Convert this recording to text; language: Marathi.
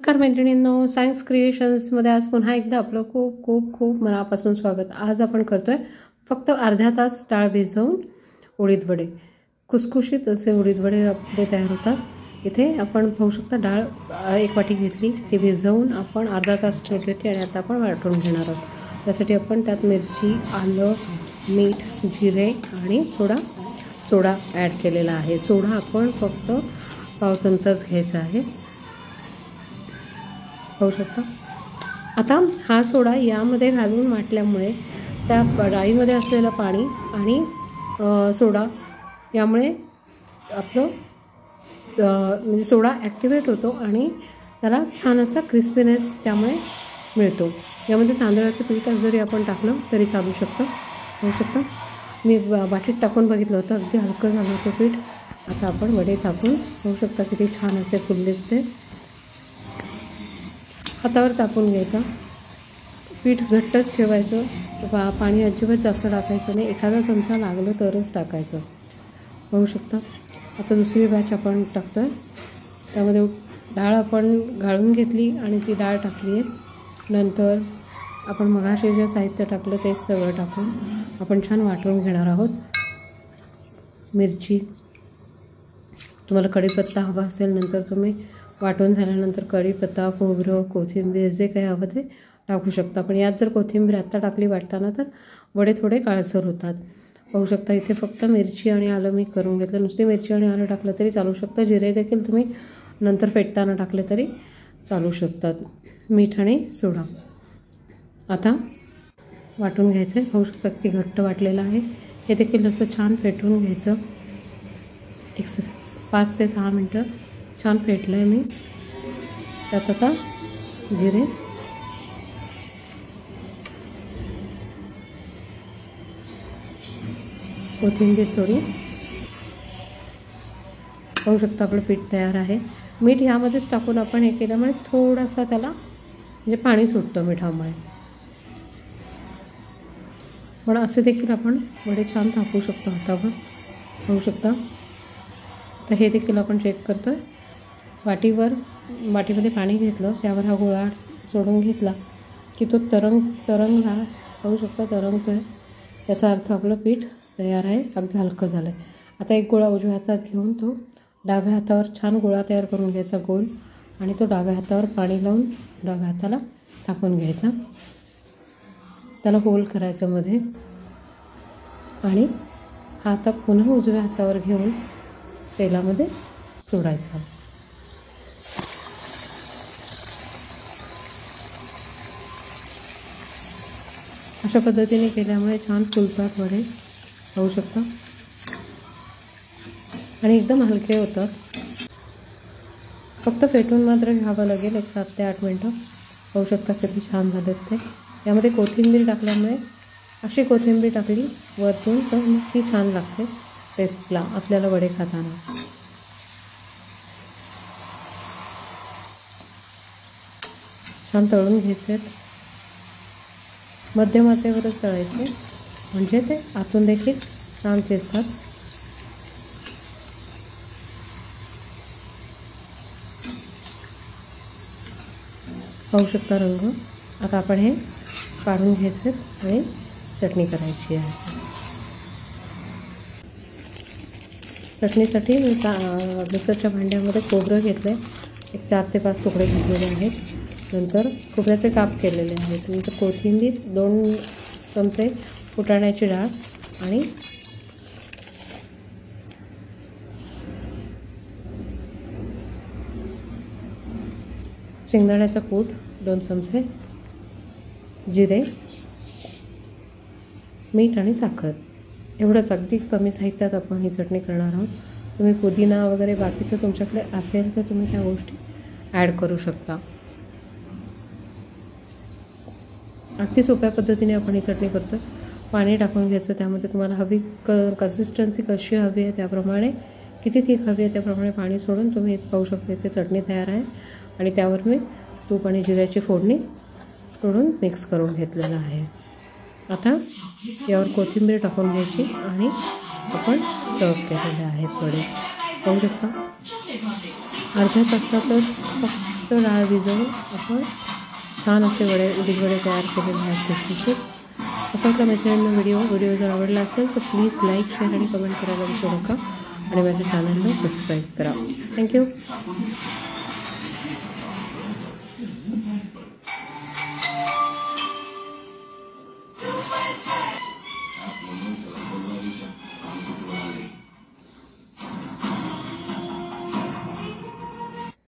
नमस्कार मैत्रिणींनो, सायन्स क्रिएशन्समध्ये आज पुन्हा एकदा आपलं खूप खूप खूप मनापासून स्वागत। आज आपण करतोय फक्त अर्धा तास डाळ भिजवून उडीद वडे, खुसखुशीत असे उडीद वडे आपले तयार होतात। इथे आपण पाहू शकता डाळ एक वाटी घेतली, ती भिजवून आपण अर्धा तास ठेवली होती आणि आता आपण वाटून घेणार आहोत। त्यासाठी आपण त्यात मिरची, आलं, मीठ, जिरे आणि थोडा सोडा ॲड केलेला आहे। सोडा आपण फक्त पाव चमचाच घ्यायचा आहे, पाहू शकता। आता हा सोडा यामध्ये घालून वाटल्यामुळे त्या डाळीमध्ये असलेलं पाणी आणि सोडा यामुळे आपलं म्हणजे सोडा ॲक्टिवेट होतो आणि त्याला छान असा क्रिस्पीनेस त्यामुळे मिळतो। यामध्ये तांदळाचं पीठ जरी आपण टाकलं तरी चालू शकतं, पाहू शकता। मी वाटीत टाकून बघितलं होतं, अगदी हलकं झालं होतं पीठ। आता आपण वडे टाकून पाहू शकता किती छान असे फुलले ते। हातावर तापून घ्यायचा, पीठ घट्टच ठेवायचं, पाणी अजिबात जास्त टाकायचं नाही, एखादा चमचा लागलं तरच टाकायचं, पाहू शकता। आता दुसरी बॅच आपण टाकतो आहे, त्यामध्ये डाळ आपण गाळून घेतली आणि ती डाळ टाकली आहे। नंतर आपण मगाशी जे साहित्य टाकलं तेच सगळं टाकून आपण छान वाटून घेणार आहोत। मिरची, तुम्हाला कढीपत्ता हवा असेल नंतर तुम्ही वाटून झाल्यानंतर कढीपत्ता, खोबरं, कोथिंबीर जे काही हवं ते टाकू शकता। पण यात जर कोथिंबीर आत्ता टाकली वाटताना तर वडे थोडे काळसर होतात, पाहू शकता। इथे फक्त मिरची आणि आलं मी करून घेतलं, नुसती मिरची आणि आलं टाकलं तरी चालू शकतं। जिरे देखील तुम्ही नंतर फेटताना टाकले तरी चालू शकतात। मीठ आणि सोडा आता वाटून घ्यायचं आहे, पाहू शकता किती घट्ट वाटलेलं आहे। हे देखील असं छान फेटून घ्यायचं, 5 ते 6 मिनटं छान फेटलं आहे मी। त्यात आता जिरे, कोथिंबीर थोडी, पाहू शकता आपलं पीठ तयार आहे। मीठ ह्यामध्येच टाकून आपण हे केल्यामुळे थोडासा त्याला म्हणजे पाणी सुटतं मिठामुळे, पण असे देखील आपण वडे छान थापू शकतो हातावर, पाहू शकता। तर हे देखील आपण चेक करतो आहे। वाटीमध्ये पाणी घेतलं, त्यावर हा गोळा सोडून घेतला की तो तरंगला, पाहू शकता तरंगतो आहे, त्याचा अर्थ आपलं पीठ तयार आहे, अगदी हलकं झालं आहे। आता एक गोळा उजव्या हातात घेऊन तो डाव्या हातावर छान गोळा तयार करून घ्यायचा गोल, आणि तो डाव्या हातावर पाणी लावून डाव्या हाताला थापून घ्यायचा, त्याला होल करायचं मध्ये, आणि हा आता पुन्हा उजव्या हातावर घेऊन तेलामध्ये सोडायचा। अशा पद्धतीने केल्यामुळे छान फुलतात वडे, पाहू शकता, आणि एकदम हलके होतात। फक्त फेटून मात्र घ्यावं लागेल, एक 7 ते 8 मिनटं, पाहू शकता किती छान झालेत ते। यामध्ये कोथिंबीर टाकल्यामुळे, अशी कोथिंबीर टाकली वरतून तर मग ती छान लागते टेस्टला आपल्याला वडे खाताना। छान तळून घ्यायचे, मध्यम आचेवरच तळायचे, म्हणजे ते आतून देखील छान शिजतात। पाहू शकता रंग। आता आपण हे काढून घ्यायचे आणि चटणी करायची आहे। चटणीसाठी मी मिक्सरच्या भांड्यामध्ये खोबरं घेतलं आहे, एक 4 ते 5 तुकडे घेतलेले आहेत, नंतर खोबऱ्याचे काप केलेले आहेत, नंतर कोथिंबीर, 2 चमचे फुटाण्याची डाळ आणि शेंगदाण्याचा कूट 2 चमचे, जिरे, मीठ आणि साखर, एवढंच अगदी कमी साहित्यात आपण ही चटणी करणार आहोत। तुम्ही पुदिना वगैरे बाकीचं तुमच्याकडे असेल तर तुम्ही त्या गोष्टी ॲड करू शकता। अगदी सोप्या पद्धतीने आपण ही चटणी करतो आहे। पाणी टाकून घ्यायचं, त्यामध्ये तुम्हाला हवी कन्सिस्टन्सी कशी हवी आहे त्याप्रमाणे, किती थिक हवी आहे त्याप्रमाणे पाणी सोडून तुम्ही पाहू शकता इथे चटणी तयार आहे। आणि त्यावर मी तूप आणि जिऱ्याची फोडणी सोडून मिक्स करून घेतलेलं आहे। आता यावर कोथिंबीर टाकून घ्यायची आणि आपण सर्व केलेले आहेत वडे, पाहू शकता। अर्ध्या तासातच फक्त डाळ भिजवून आपण छान असे उडीद वडे तयार केलेले आहेत खुसखुशीत. असा वाटला मैत्रिणींना व्हिडिओ जर आवडला असेल तर प्लीज लाईक, शेअर आणि कमेंट करायला विसरू नका आणि माझ्या चॅनलला सबस्क्राईब करा. थँक्यू.